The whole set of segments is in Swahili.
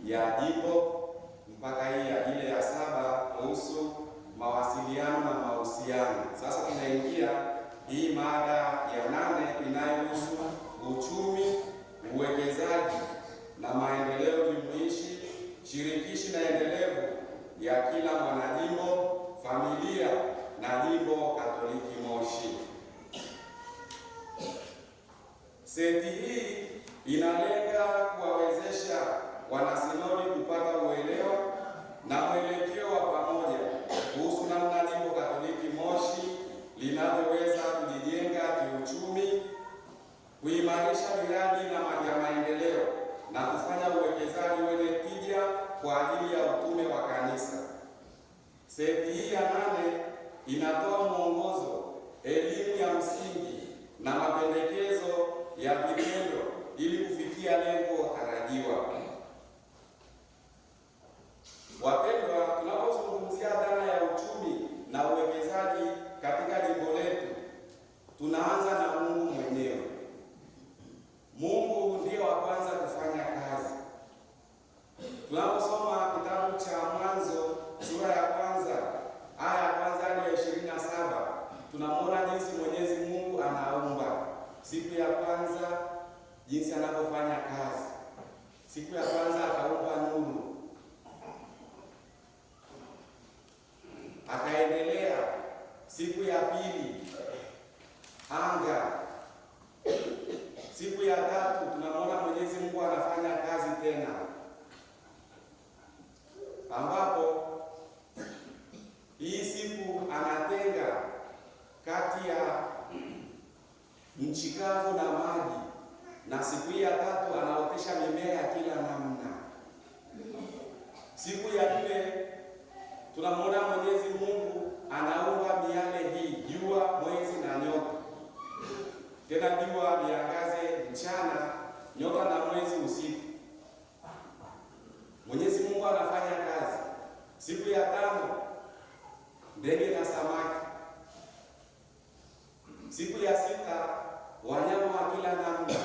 ya jimbo mpaka hii ile ya 7 kuhusu mawasiliano na mahusiano. Sasa tunaingia hii mada ya 8 inayohusu uchumi, uwekezaji na maendeleo jumuishi, shirikishi na endelevu ya kila mwanajimbo, familia na jimbo Katoliki Moshi. Seti hii inalenga kuwawezesha wanasinodi kupata uelewa na mwelekeo wa pamoja kuhusu namna jimbo Katoliki Moshi linavyoweza kujijenga kiuchumi, kuimarisha miradi ya maendeleo na kufanya uwekezaji wenye tija kwa ajili ya utume wa kanisa. Seti hii ya 8 inatoa mwongozo, elimu ya msingi na mapendekezo ya vitendo ili kufikia lengo tarajiwa. Wapendwa, tunapozungumzia dhana ya uchumi na uwekezaji katika jimbo letu, tunaanza na Mungu mwenyewe. Mungu ndiye wa kwanza kufanya kazi. Tunaposoma kitabu cha Mwanzo sura ya 1 aya ya 1 hadi 27, tunamwona jinsi Mwenyezi Mungu anaumba. Siku ya kwanza jinsi anavyofanya kazi. Siku ya kwanza akaumba nuru, akaendelea. Siku ya pili anga. Siku ya tatu tunamwona Mwenyezi Mungu anafanya kazi tena, ambapo hii siku anatenga kati ya nchi kavu na maji, na siku ya tatu anaotesha mimea ya kila namna. Siku ya 4 tunamwona Mwenyezi Mungu anaumba miale hii, jua, mwezi na nyota. Tena jua liangaze mchana, nyota na mwezi usiku. Mwenyezi Mungu anafanya kazi. Siku ya 5 ndege na samaki. Siku ya 6 wanyama wa kila namna,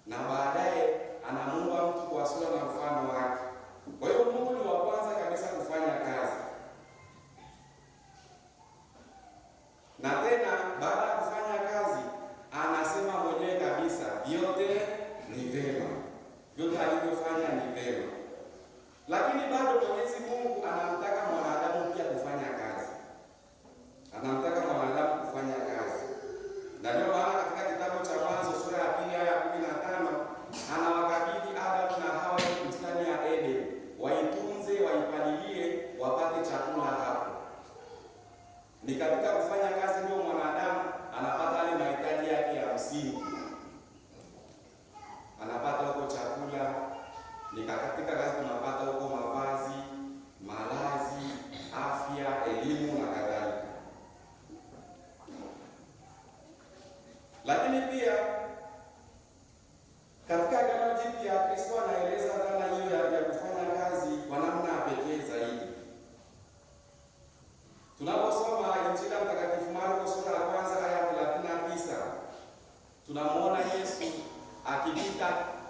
na baadaye anamuumba mtu kwa sura na mfano wake. Kwa hiyo Mungu ni wa kwanza kabisa kufanya kazi, na tena baada ya kufanya kazi anasema mwenyewe kabisa vyote ni vyema, vyote alivyofanya ni vyema. Lakini bado Mwenyezi Mungu anamtaka mwanadamu pia kufanya kazi, anamtaka mwanadamu kufanya kazi. Na ndio maana katika kitabu cha Mwanzo sura ya 2 aya ya 15 anawakabidhi Adamu na Hawa bustani ya Eden, waitunze, waipalilie, wapate chakula hapo. Ni katika kufanya kazi ndio mwanadamu anapata yale mahitaji yake ya msingi, anapata huko chakula. Ni katika kazi tunapata huko mavazi, malazi, afya, elimu na kadhalika. Lakini pia katika Agano Jipya Kristo anaeleza dhana hiyo ya kufanya kazi kwa namna ya pekee zaidi. Tunaposoma Injili ya Mtakatifu Marko sura ya 1 aya 39, tunamwona Yesu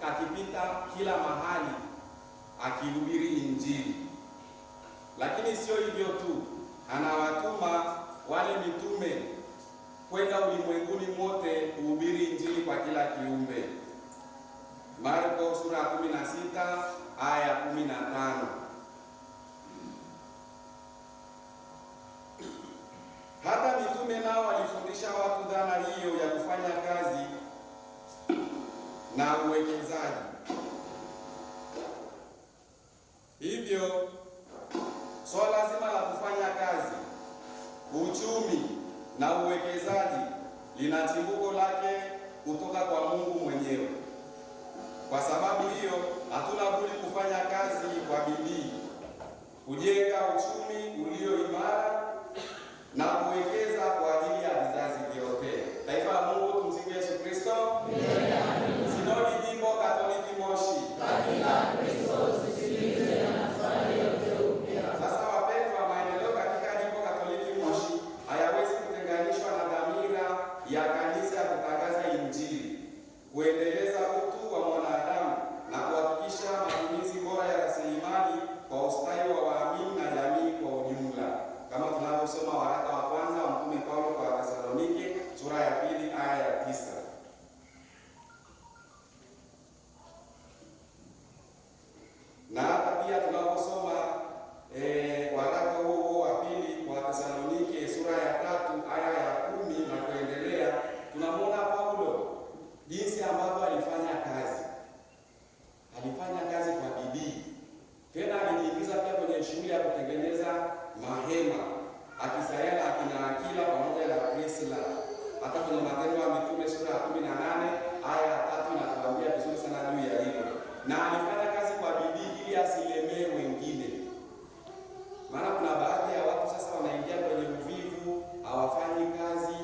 akipita kila mahali akihubiri Injili. Lakini sio hivyo tu, anawatuma wale mitume kwenda ulimwenguni mote kuhubiri Injili kwa kila kiumbe. Marko sura ya 16 aya ya 15. Hata mitume nao walifundisha watu dhana hiyo ya kufanya kazi na uwekezaji. Hivyo swala zima la kufanya kazi, uchumi na uwekezaji lina chimbuko lake kutoka kwa Mungu mwenyewe. Kwa sababu hiyo hatuna budi kufanya kazi kwa bidii, kujenga uchumi ulio imara na kuwekeza kwa ajili ya vizazi vyote. Taifa la Mungu, tumsifu Yesu Kristo. Sinodi Jimbo Katoliki Moshi. Sasa wapendwa, maendeleo katika Jimbo Katoliki Moshi hayawezi kutenganishwa na dhamira ya kanisa ya kutangaza Injili, kuendeleza utu wa mwanadamu na kuhakikisha matumizi bora ya na alifanya kazi kwa bidii ili asilemee wengine. Maana kuna baadhi ya watu sasa wanaingia kwenye uvivu, hawafanyi kazi,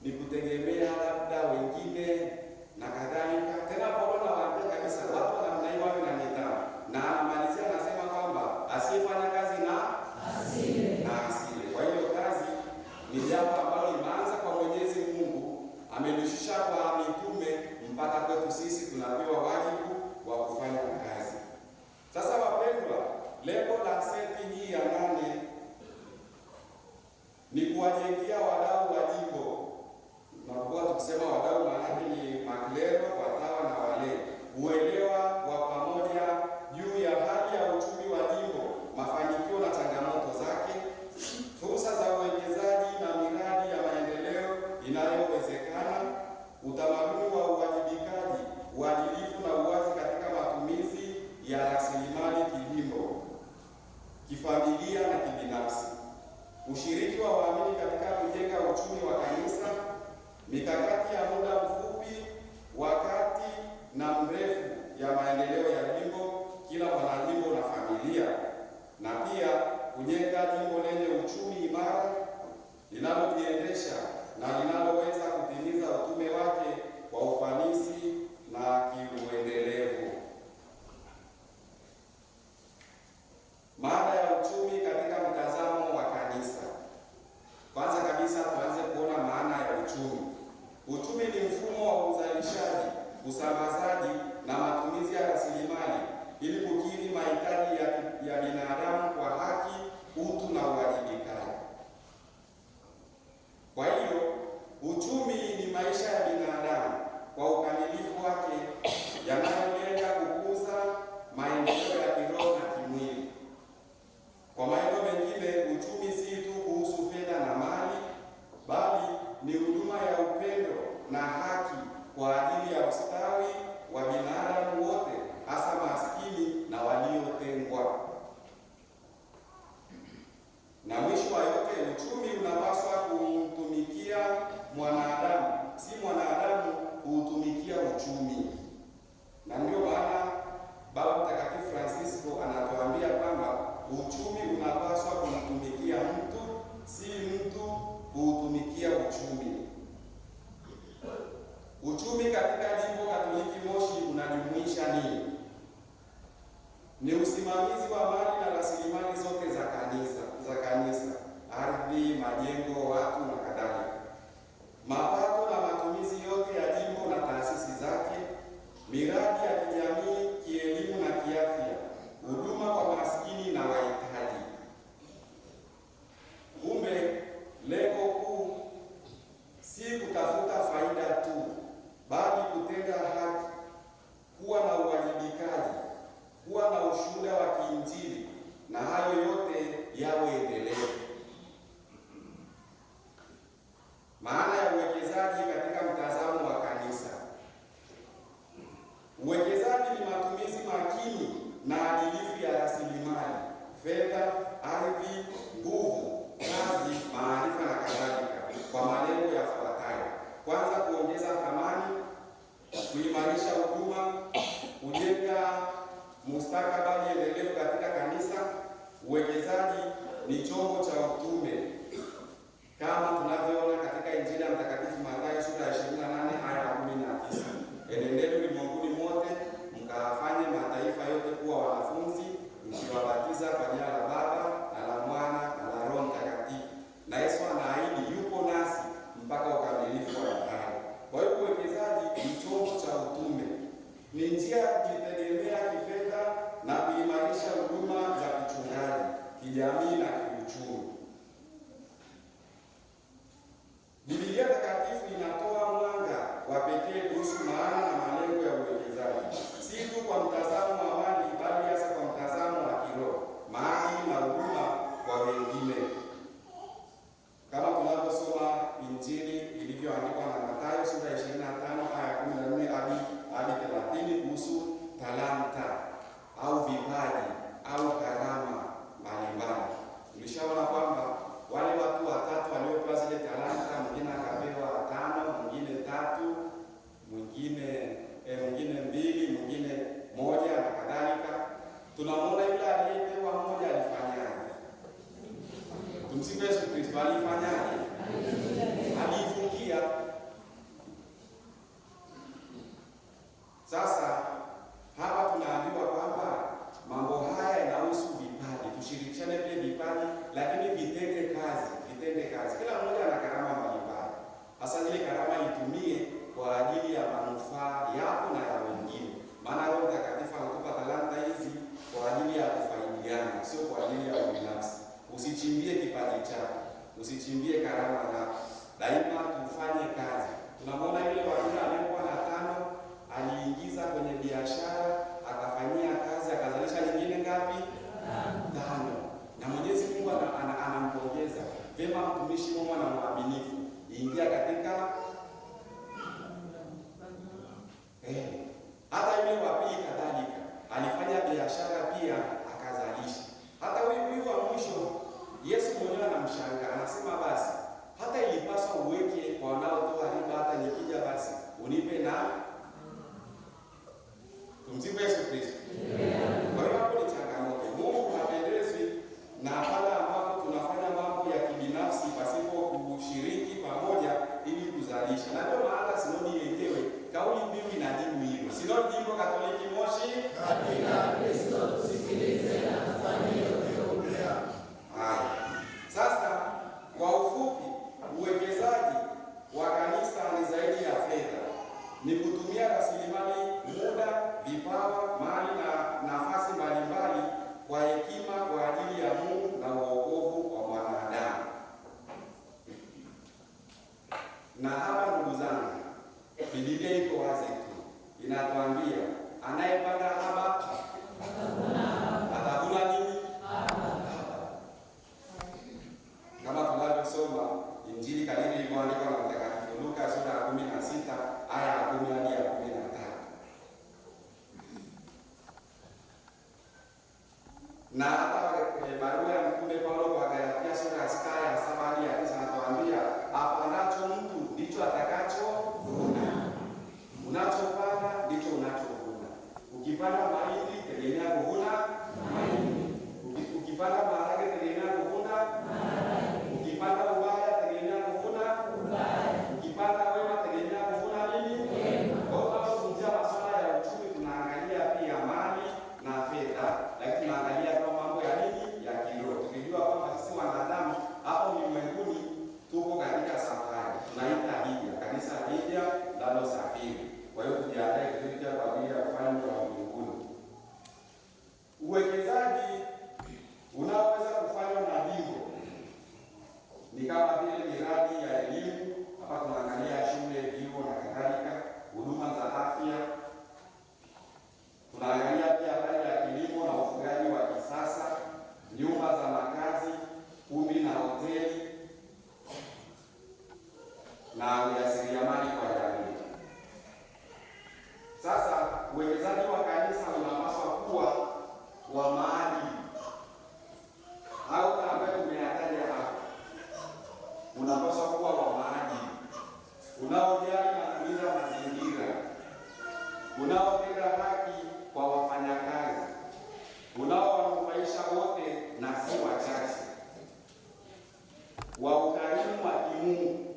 ni kutegemea labda wengine na kadhalika. Tena Paulo anawaambia kabisa watu wa namna hiyo wawe na nidhamu, na anamalizia anasema kwamba asiyefanya kazi na asile. Kwa hiyo kazi ni jambo ambalo limeanza kwa Mwenyezi Mungu, amelishusha kwa mitume mpaka kwetu sisi tunapewa wajibu wa kufanya kazi. Sasa wapendwa, lengo la seti hii ya 8 ni kuwajengea wadau wa jimbo. Tunapokuwa tukisema wadau, maana ni maklero, watawa na wale, uelewa wa pamoja juu ya hali ya uchumi wa jimbo, mafanikio na changamoto zake, fursa za uwekezaji na miradi ya maendeleo inayowezekana, utamaduni wa uwajibikaji, uadilifu na uwazi katika matumizi ya rasilimali kijimbo, kifamilia na kibinafsi, ushiriki wa waamini katika kujenga uchumi wa kanisa, mikakati ya muda mfupi, wakati na mrefu ya maendeleo ya jimbo, kila mwanajimbo na familia, na pia kujenga jimbo lenye uchumi imara linalojiendesha na linaloweza kutimiza utume wake kwa ufanisi na kiuendelevu. Mada ya uchumi katika mtazamo wa kanisa. Kwanza kabisa tuanze kuona maana ya uchumi. Uchumi ni mfumo wa uzalishaji, usambazaji na matumizi ya rasilimali ili kukidhi mahitaji ya binadamu kwa haki, utu na uwajibikaji. Kwa hiyo uchumi ni maisha ya binadamu kwa ukamilifu wake yanayolenga kukuza maendeleo ya kiroho na kimwili. Kwa maneno mengine, uchumi si tu kuhusu fedha na mali, bali ni huduma ya upendo na haki kwa ajili ya ustawi wa binadamu wote, hasa maskini na waliotengwa. Na mwisho wa yote, uchumi unapaswa kumtumikia mwanadamu, si mwanadamu kuutumikia uchumi. Na ndio maana Baba Mtakatifu Francisco anatuambia kwamba uchumi unapaswa kumtumikia mtu, si mtu kuutumikia uchumi. Uchumi katika jimbo Katoliki Moshi unajumuisha nini? Ni usimamizi wa mali na rasilimali zote za kanisa, ardhi, majengo, watu na kadhalika, mapato na matumizi yote ya jimbo na taasisi zake, miradi ya kijamii, kielimu na kiafya, huduma kwa maskini na wahitaji. Kumbe lengo kuu si kutafuta faida tu, bali kutenda haki, kuwa na uwajibikaji, kuwa na ushuhuda wa kiinjili, na hayo yote yawe endelevu. Maana ya uwekezaji katika mtazamo wa kanisa. Uwekezaji ni matumizi makini na adilifu ya rasilimali, fedha, ardhi, nguvu, kazi, maarifa na kadhalika, kwa malengo yafuatayo: kwanza, kuongeza thamani, kuimarisha huduma, kujenga mustakabali endelevu katika kanisa. Uwekezaji ni chombo cha utume kama tunavyoona katika Injili ya Mtakatifu Mathayo sura ya 28 aya ya 19, enendeni ulimwenguni mote mkawafanye mataifa yote kuwa wanafunzi, mkiwabatiza kwa jina la Baba na la Mwana na la Roho Mtakatifu. Na Yesu anaahidi yupo nasi mpaka ukamilifu wa dahari. Kwa hiyo uwekezaji ni chombo cha utume, ni njia ya kujitegemea kifedha na kuimarisha huduma za kichungaji, kijamii na kiuchumi. Biblia Takatifu inatoa mwanga Kristo alifanyaje? Aliifungia. Sasa hapa tunaambiwa kwamba mambo haya yanahusu vipaji, tushirikishane vile vipaji, lakini vitende kazi. Kila mmoja ana karama mbalimbali, hasa zile karama itumie kwa ajili ya manufaa yako na ya wengine, maana Roho Mtakatifu anatupa talanta hizi kwa ajili ya kufaidiana, sio kwa ajili ya ubinafsi. Usichimbie kipaji chako, usichimbie karama yako, daima tufanye kazi. Tunamwona yule waziri aliyekuwa na 5 aliingiza kwenye biashara, akafanyia kazi, akazalisha nyingine ngapi? 5. Na Mwenyezi Mungu anampongeza, vema mtumishi mwema na mwaminifu, ingia katika hata yule wa pili kadhalika alifanya biashara pia akazalisha. Hata huyu wa mwisho Yesu mwenyewe anamshangaa, anasema basi hata ilipaswa uweke kwa wanaotoa riba, hata nikija basi unipe na. Tumsifu Yesu Kristo. Kwa hiyo hapo ni changamoto. Mungu hapendezwi na pale ambapo tunafanya mambo ya kibinafsi pasipo kushiriki pamoja ili kuzalisha. Na ndio maana sinodi yenyewe kauli mbiu inajibu hilo. Sinodi jimbo Katoliki Moshi, katika Kristo tusikilize na tufanye yote. Haya. Sasa kwa ufupi, uwekezaji wa kanisa ni zaidi ya fedha. Ni kutumia rasilimali, muda, vipawa, mali na nafasi mbalimbali kwa hekima kwa ajili ya Mungu na wokovu wa mwanadamu. Na hapa ndugu zangu, Biblia iko wazi tu. Inatuambia anayepanda haba atavuna nini? Kama tunavyosoma Injili kadiri ilivyoandikwa na Mtakatifu Luka sura ya 16 aya ya 10 hadi ya 13. Na hata barua ya Mtume Paulo kwa Galatia sura ya 6 aya ya 7 hadi ya 9 anatuambia apandacho mtu ndicho atakachovuna. Unachopanda ndicho unachovuna. Ukipanda mahindi tegemea kuvuna mahindi. Ukipanda maharage tegemea kuvuna maharage. Ukipanda ubaya tegemea kuvuna ubaya. Ukipanda wema tegemea kuvuna nini? Wema. Kwa hiyo tunapozungumzia masuala ya uchumi tunaangalia pia mali na fedha, lakini tunaangalia kwa mambo ya nini? Ya kiroho. Tukijua kwamba sisi wanadamu hapo ulimwenguni tuko katika safari. Tunaita hija, kanisa hija ndalo safiri. Kwa hiyo tujiandae kuja kwa ajili ya ufalme wa mbinguni. Uwekezaji unaoweza kufanywa na jimbo ni kama vile miradi ya elimu. Hapa tunaangalia shule, vyuo na kadhalika, huduma za afya. Tunaangalia pia habari ya kilimo na ufugaji wa kisasa, nyumba za makazi, kumbi na hoteli na ujasiriamali kwa jamii. Sasa uwekezaji wa kanisa unapaswa kuwa wa maadili au ambayo tumeyataja hapa, unapaswa kuwa wa maadili, unaojali na kulinda mazingira, unaotenda haki kwa wafanyakazi, unaowanufaisha wote na si wachache, wa ukarimu wa kimungu,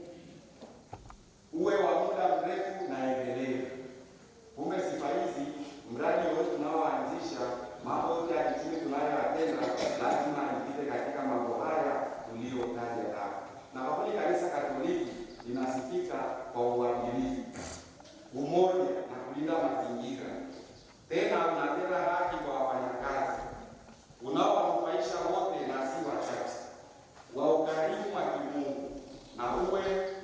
uwe wa muda mrefu na endelevu. Kumbe sifa hizi, mradi wote tunaoanzisha, mambo yote ya kichumi tunayoyatenda, lazima ipite katika mambo haya tuliyotaja hapa. Na kwa kweli kanisa Katoliki linasifika kwa uadilifu, umoja na kulinda mazingira. Tena unatenda haki kwa wafanyakazi, unaowanufaisha wote na si wachache, wa ukarimu wa kimungu na uwe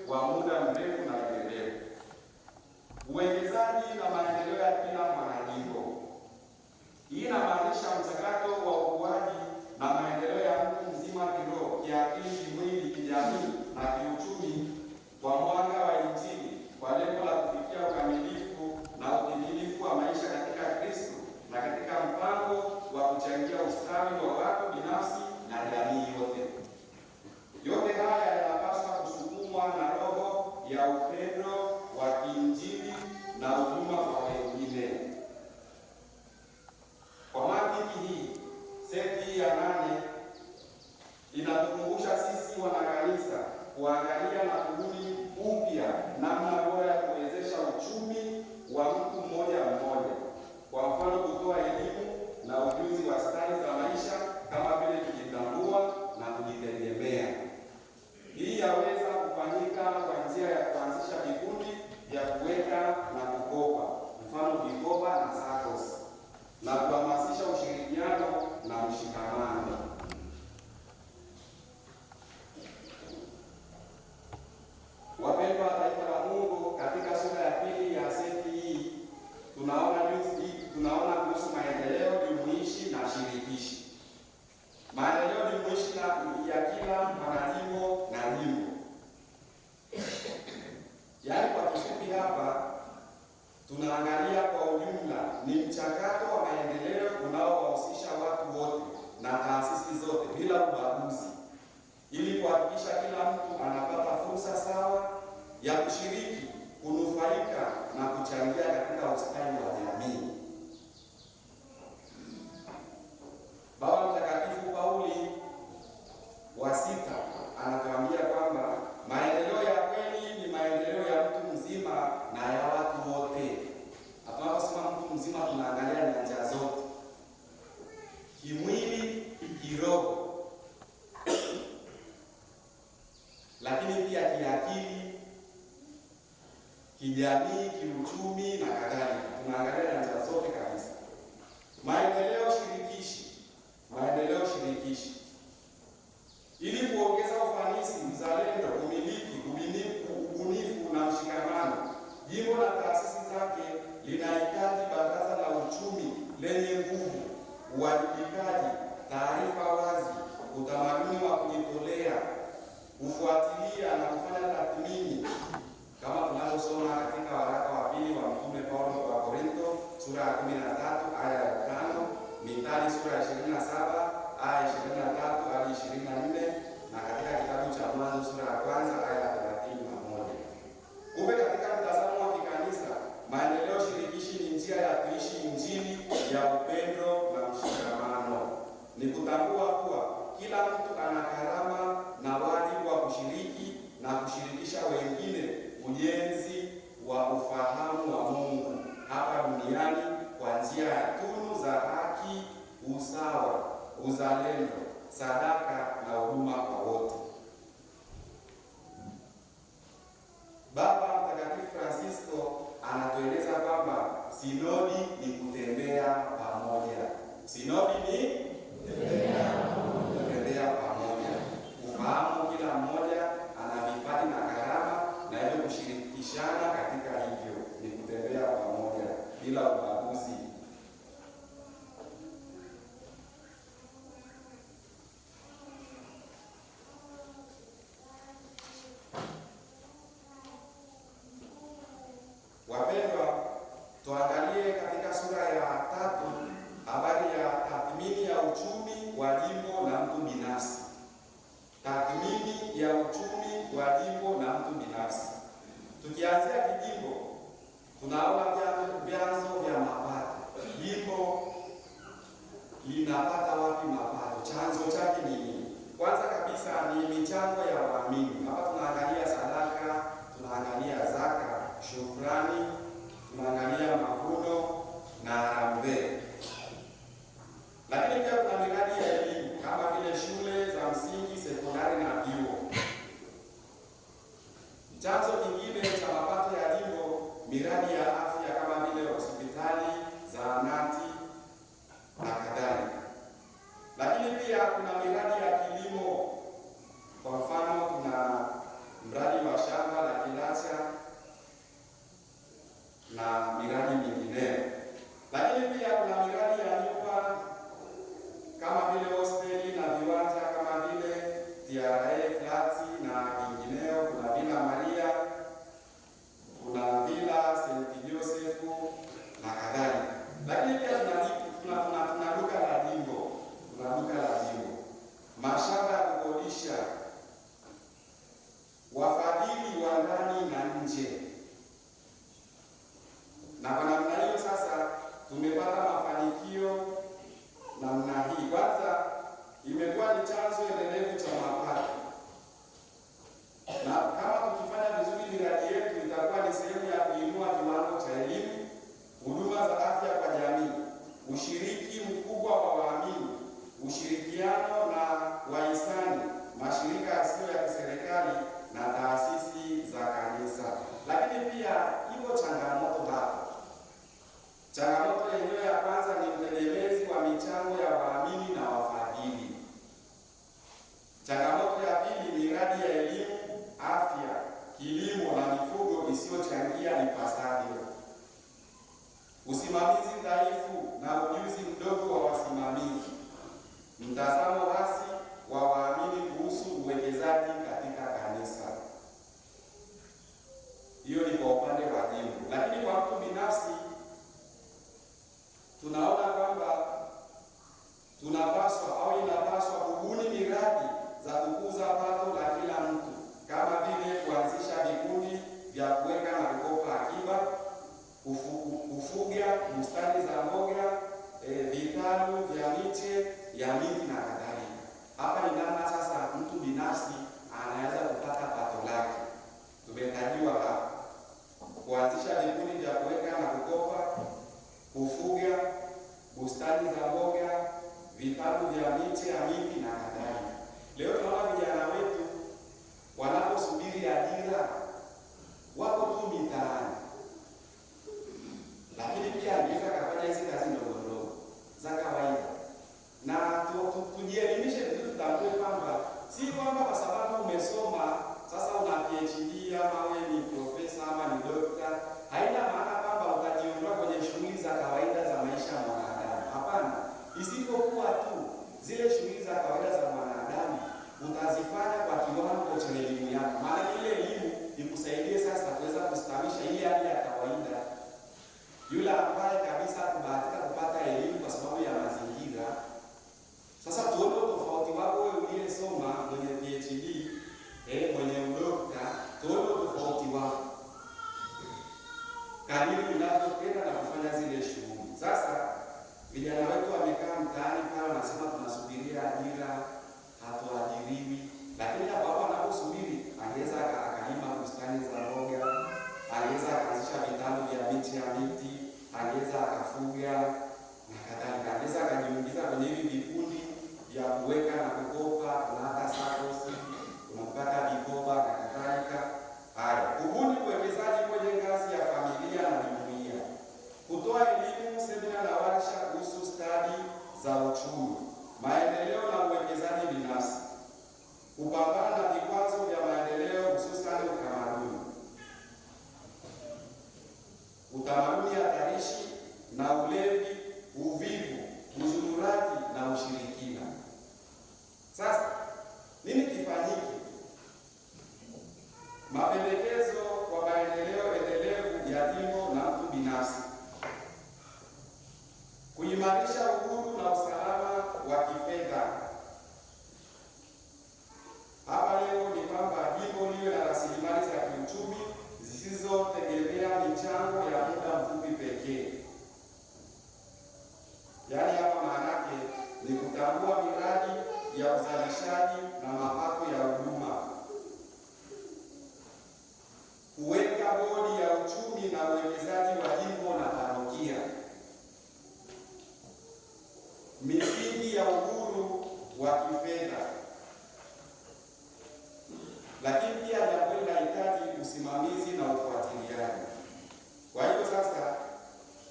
wa muda mrefu na endelevu. Uwekezaji na maendeleo ya kila mwanajimbo. Hii inamaanisha mchakato wa ukuaji na maendeleo ya mtu mzima kiroho, kiakili, kimwili, kijamii na kiuchumi kwa mwanga wa Injili, kwa lengo la kufikia ukamilifu na utimilifu wa maisha katika Kristo na katika mpango wa kuchangia ustawi wa watu binafsi na jamii yote. Yote haya yanapaswa kusukumwa na roho ya upendo wa kiinjili na huduma kwa wengine. Kwa mantiki hii, seti ya 8 inatukumbusha sisi wanakanisa kijamii, kiuchumi na kadhalika. Tunaangalia nyanja zote kabisa. Maendeleo shirikishi ili kuongeza ufanisi, uzalendo, umiliki, ubunifu na mshikamano. Jimbo na taasisi zake linahitaji baraza la uchumi lenye nguvu, uwajibikaji, taarifa wazi, utamaduni wa kujitolea, kufuatilia na kufanya tathmini, kama tunavyosoma katika waraka wa pili wa Mtume Paulo kwa Korinto sura ya 13 aya ya 5, Mithali sura ya 27 aya 23 hadi 24, na katika kitabu cha Mwanzo sura ya 1 aya ya 31. Kumbe katika mtazamo wa kikanisa, maendeleo shirikishi ni njia ya kuishi Injili ya upendo na mshikamano. Ni kutambua kuwa kila mtu ana karama na wajibu wa kushiriki na kushirikisha wengine ujenzi wa ufahamu wa Mungu hapa duniani kwa njia ya tunu za haki, usawa, uzalendo, sadaka na huduma kwa wote. Baba Mtakatifu Francisco anatueleza kwamba sinodi ni kutembea pamoja. Sinodi ni kutembea pamoja, ufahamu kila mmoja ana vipaji na karama, na hivyo kushirikishana katika hivyo ni kutembea pamoja bila ubaguzi. Wapendwa, tuangalie katika sura ya 3 habari ya tathmini ya uchumi wa jimbo na mtu binafsi. Tathmini ya uchumi wa jimbo na mtu binafsi. Tukianzia kijimbo, tunaona vyanzo vya mapato. Jimbo linapata wapi mapato? Chanzo chake ni nini? Kwanza kabisa ni michango ya waamini. Hapa tunaangalia sadaka, tunaangalia zaka, shukrani, tunaangalia mavuno na harambee. Lakini pia kuna miradi ya elimu kama vile shule za msingi, sekondari na vyuo. Chanzo kingine cha mapato ya jimbo, miradi ya afya kama vile hospitali, zahanati na kadhalika. Lakini pia kuna miradi ya kilimo. Kwa mfano, kuna mradi wa shamba la Kilacha na miradi mingineyo. Lakini pia kuna miradi ya nyumba kama vile hosteli na viwanja kama vile TRA flati na vingineo. Kuna Villa Maria, kuna Villa St. Joseph na kadhalika. Lakini pia tuna duka la jimbo, mashamba ya kukodisha, wafadhili wa ndani na nje. Na kwa namna hiyo sasa tumepata mafanikio namna hii. Kwanza, imekuwa ni chanzo endelevu cha mapato, na kama tukifanya vizuri miradi yetu itakuwa ni sehemu ya kuinua kiwango cha elimu, huduma za afya kwa jamii, ushiriki mkubwa wa waamini, ushirikiano na wahisani, mashirika yasiyo ya kiserikali na taasisi za kanisa. Lakini pia iko changamoto hapa. Changamoto yenyewe ya kwanza ni utegemezi wa michango ya waamini na wafadhili. Changamoto ya pili, miradi ya elimu, afya, kilimo na mifugo isiyochangia ipasavyo. Usimamizi dhaifu na ujuzi mdogo wa wasimamizi. Mtazamo hasi wa waamini kuhusu uwekezaji katika kanisa. Hiyo ni kwa upande wa jimbo. Lakini kwa mtu binafsi, tunaona kwamba tunapaswa au inapaswa kubuni miradi za kukuza pato la kila mtu, kama vile kuanzisha vikundi vya kuweka na kukopa akiba, kufuga bustani za mboga, vitalu vya miche ya miti na kadhalika. Hapa ni namna sasa mtu binafsi anaweza kupata pato lake. Tumetajiwa hapa kuanzisha vikundi vya kuweka na kukopa, kufuga bustani za mboga, vitalu vya miche ya miti na kadhalika. Leo tunaona vijana wetu wanaposubiri ajira wako tu mitaani. isipokuwa tu zile shughuli za kawaida za mwanadamu utazifanya kwa kiwango cha elimu yako. Maana ile elimu ikusaidie sasa kuweza kustawisha ile hali ya kawaida. Yule ambaye kabisa kubahatika kupata elimu kwa sababu ya mazingira, sasa tuone tofauti wako wewe uliyesoma, mwenye PhD, mwenye udokta, tuone tofauti wako kadiri unavyokwenda na kufanya zile shughuli. Sasa vijana wetu wamekaa mtaani pale wanasema tunasubiria ajira, hatuajiriwi. Lakini hapo anaposubiri angeweza akalima bustani za mboga, angeweza akaanzisha vitalu vya miche ya miti, angeweza akafuga na kadhalika, angeweza akajiingiza kwenye hivi vikundi vya kuweka na kukopa, na hata SACCOS unapata vikoba na kadhalika. Haya, kubuni uwekezaji kwenye ngazi ya familia na jumuiya, kutoa elimu, semina na warsha kuhusu stadi za uchumi, maendeleo na uwekezaji binafsi, kupambana na vikwazo vya maendeleo hususani utamaduni hatarishi na ulevi, uvivu, uzururaji na ushirikina. Sasa nini kifanyike? Mapendekezo kwa maendeleo endelevu ya jimbo na mtu binafsi: kuimarisha uhuru na usalama wa kifedha. Hapa leo ni kwamba jimbo liwe na rasilimali za kiuchumi zisizotegemea michango ya muda mfupi pekee. Yaani hapa maana yake ni kutambua miradi ya uzalishaji na mapato ya huduma, kuweka bodi ya uchumi na uwekezaji wa jimbo na parokia, misingi ya uhuru wa kifedha. Lakini pia jambo linahitaji usimamizi na ufuatiliaji. Kwa hiyo sasa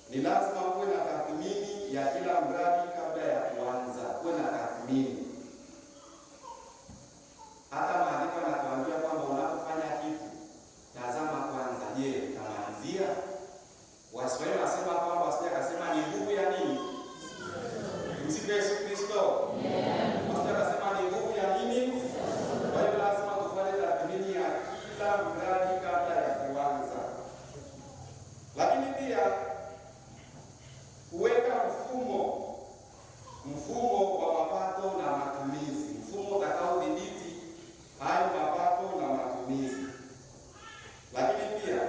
ni lazima kuwe na tathmini ya kila mradi kabla ya kuanza, kuwe na tathmini. Hata maandiko yanatuambia kwamba unapofanya kitu, tazama kwanza, je, utamalizia? Waswahili wanasema kwamba wasije akasema ni nguvu ya nini? Msifu Yesu Kristo. Wasije akasema ni nguvu ya nini? Kwa hiyo lazima tufanye tathmini ya kila mradi kabla ya kuanza. Lakini pia kuweka mfumo wa mapato na matumizi, mfumo utakaodhibiti hayo mapato na matumizi. Lakini pia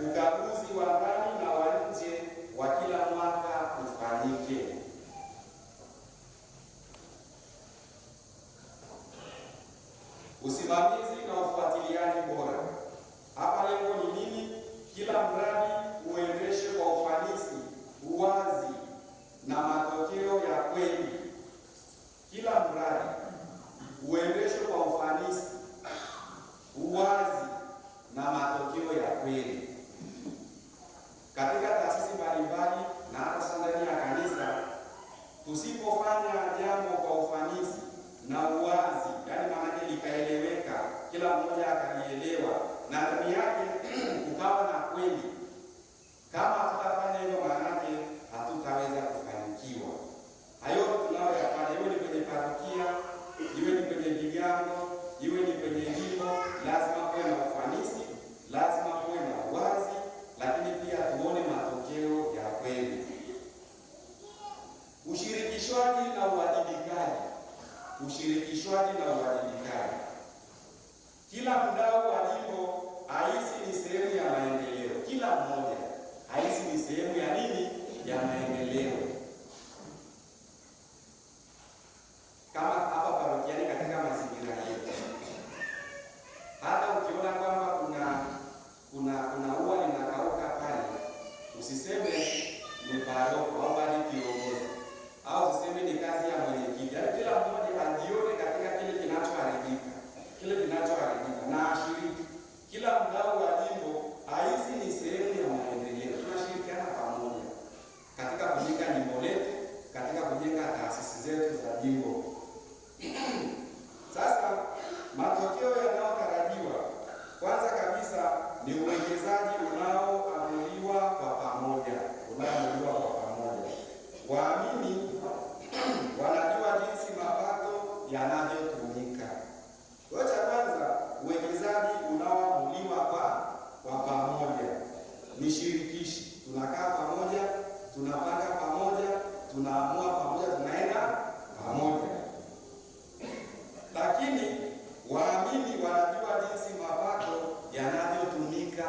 ukaguzi wa ndani na wa nje wa kila mwaka ufanyike. Usimamizi na ufuatiliaji bora. Hapa lengo ni nini? Kila mradi uendeshwe kwa ufanisi, uwazi na matokeo ya kweli. Kila mradi uendeshwe kwa ufanisi, uwazi na matokeo ya kweli. Katika taasisi mbalimbali na hata ndani ya kanisa, tusipofanya jambo kwa ufanisi na uwazi, yaani maana likaeleweka, kila mmoja akalielewa na ndani yake kukawa na kweli, kama hatutafanya hivyo, maana hatutaweza kufanikiwa. Hayo tunayoyafanya, iwe ni kwenye parokia, iwe ni kwenye vigango, iwe ni kwenye jimbo, lazima kuwe na ufanisi, lazima kuwe na uwazi, lakini pia tuone matokeo ya kweli. Ushirikishwaji na uwajibikaji. Kila mdau wa jimbo ahisi ni sehemu ya maendeleo. Kila mmoja ahisi ni sehemu ya nini? Ya maendeleo. Kama hapa parokiani, katika mazingira yetu, hata ukiona kwamba kuna ua linakauka pale, usiseme ni paroko au bali kiongozi, au usiseme ni kazi ya mwenyekiti. Yaani kila mmoja ajione katika kile kinachoharibika na ashiriki. Kila mdau wa jimbo ahisi ni sehemu ya maendeleo. Tunashirikiana pamoja katika kujenga jimbo yanavyotumika. Kwa cha kwanza, uwekezaji unaoamuliwa kwa pamoja ni shirikishi. Tunakaa pamoja, tunapanga pamoja, tunaamua pamoja, tunaenda pamoja. Lakini waamini wanajua jinsi mapato yanavyotumika.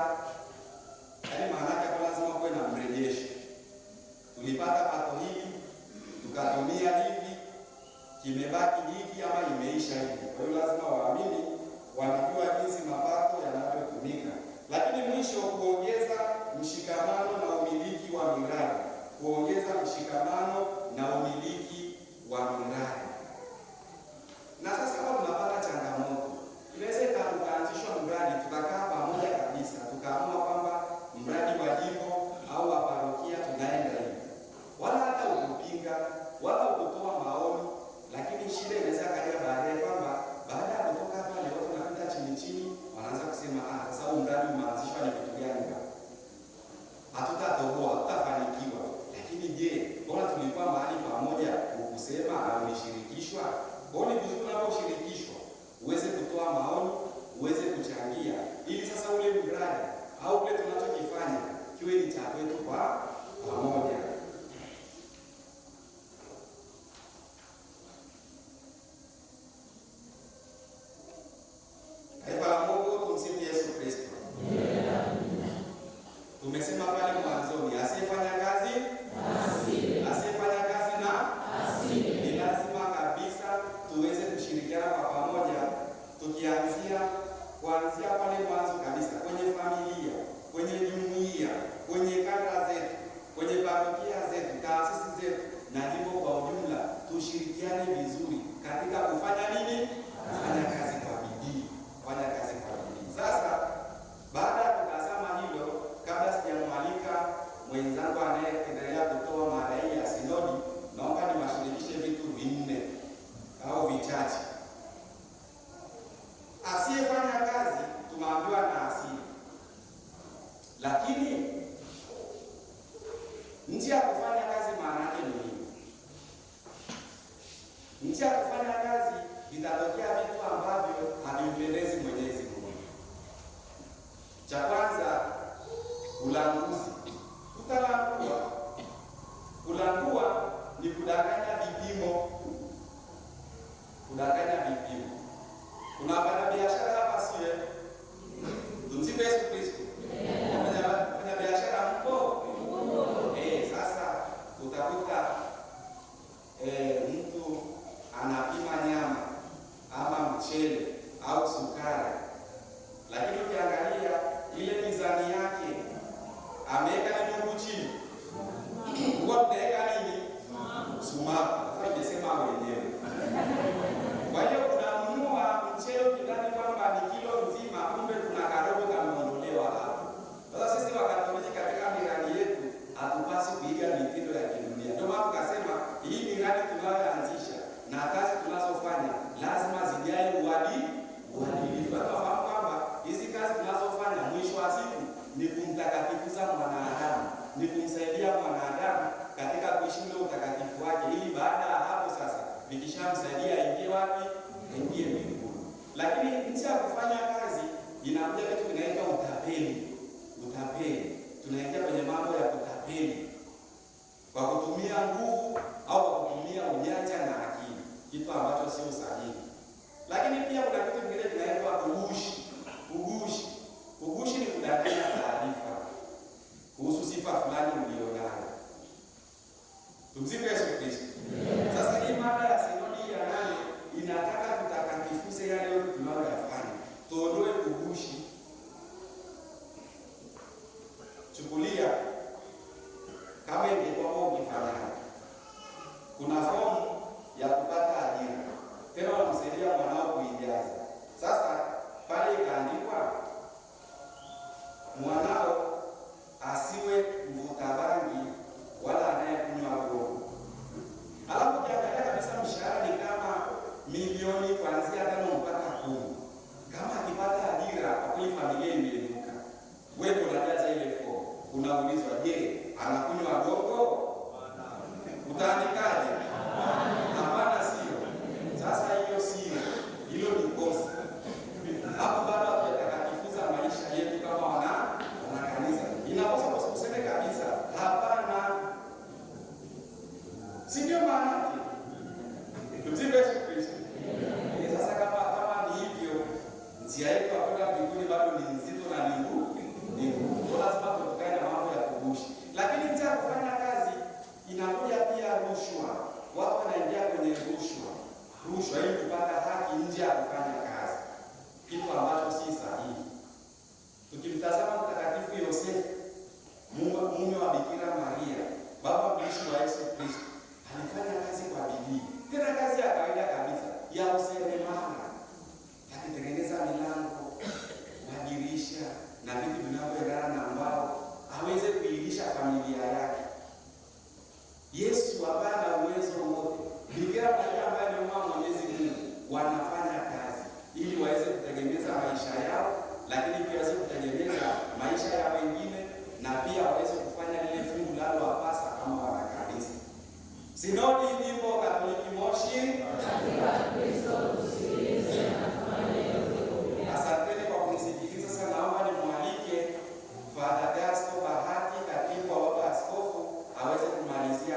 Yaani maana yake lazima kuwe na mrejesho. Tulipata pato hili, tukatumia hivi, kimebaki hiki ama imeisha hivi. Kwa hiyo lazima waamini wanajua jinsi mapato yanavyotumika. Lakini mwisho, kuongeza mshikamano na umiliki wa miradi. Kuongeza mshikamano na umiliki wa miradi. Na sasa kama tunapata changamoto, inaweza tukaanzishwa mradi, tukakaa pamoja kabisa, tukaamua kwamba mradi wa jimbo au wa parokia tunaenda hivi. Wala hata ukupinga, wala ukutoa maoni, lakini shida inaweza kaja baadaye kwamba baada ya kutoka pale watu wanapita chini, wanaanza kusema sasa huu mradi umeanzishwa ni kitu gani bwana? Hatutatoboa, hatutafanikiwa. Lakini je, mbona tulikuwa mahali pamoja kusema na ulishirikishwa? Kwa hiyo ni vizuri unaposhirikishwa uweze kutoa maoni, uweze kuchangia, ili sasa ule mradi au kile tunachokifanya kiwe ni cha kwetu kwa pamoja. Taifa la Mungu, tumsifu Yesu Kristo. Tumesema pale mwanzoni, asiyefanya kazi asiyefanya kazi na ni lazima kabisa tuweze kushirikiana kwa pamoja, tukianzia kuanzia pale mwanzo kabisa, kwenye familia, kwenye jumuiya, kwenye kata zetu, kwenye parokia zetu, taasisi zetu na jimbo kwa ujumla. Tushirikiane vizuri katika kufanya nini? Kufanya kazi kwa bidii, kufanya kazi kwa bidii. Sasa baada ya kutazama hilo, kabla sijamwalika mwenzangu anayeendelea kutoa mada hii ya sinodi, naomba niwashirikishe vitu vinne au vichache. Asiyefanya kazi tumeambiwa na asili, lakini njia ya kufanya kazi maana yake ni nini? Njia ya kufanya kazi vitatokea vitu ambavyo havimpendezi Mwenyezi Mungu. Cha kwanza, ulanguzi. Utalangua. Kulangua ni kudanganya vipimo. Kudanganya vipimo. Unafanya biashara hapa sio? Tumsifu Yesu Kristo. Unafanya biashara mpo? Sasa utakuta mtu anapima nyama ama mchele au sukari, lakini ukiangalia ile mizani yake ameweka nini huku chini? Huwa tunaweka nini? Sumaku. Sasa nimesema wenyewe. Kwa hiyo unanunua mchele ukidhani kwamba ni kilo nzima, kumbe kuna kadogo kameondolewa hapo. Sasa sisi Wakatoliki katika miradi yetu hatupasi kuiga mitindo ya kidunia. Ndio maana tukasema hii miradi tunayoanzisha na kazi tunazofanya lazima zijae uadilifu. Tunafahamu kwamba hizi kazi tunazofanya mwisho wa siku ni kumtakatifuza mwanadamu, ni kumsaidia mwanadamu katika kuishi ule utakatifu wake, ili baada ya hapo sasa vikishamsaidia ingie wapi? Ingie mbinguni. Lakini nchi ya kufanya kazi inakuja kitu kinaitwa utapeli. Utapeli. Tunaingia kwenye mambo ya kutapeli kwa kutumia nguvu au kwa kutumia ujanja na akili, kitu ambacho sio sahihi. Lakini pia kuna kitu kingine kinaitwa ugushi. Ugushi ni kudanganya taarifa kuhusu sifa fulani ulionayo. Tumsifu Yesu Kristo. Sasa hii mada ya sinodi ya 8 inataka tutakatifuze yale yote tunayoyafanya, tuondoe ugushi. Chukulia kama ingekuwa ukifanya, kuna fomu ya kupata ajira, tena unamsaidia mwanao kuijaza. Sasa pale ikaandikwa mwanao asiwe mvuta bangi wala anayekunywa gogo. Alafu ukiangalia kabisa mshahara ni kama milioni kuanzia 5 mpaka 10. Kama akipata ajira, kwa kweli familia imeinuka. Wewe unajaza ile fomu, unaulizwa, je, anakunywa gogo? Utaandikaje? Hapana, sio. Sasa hiyo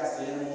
katika sehemu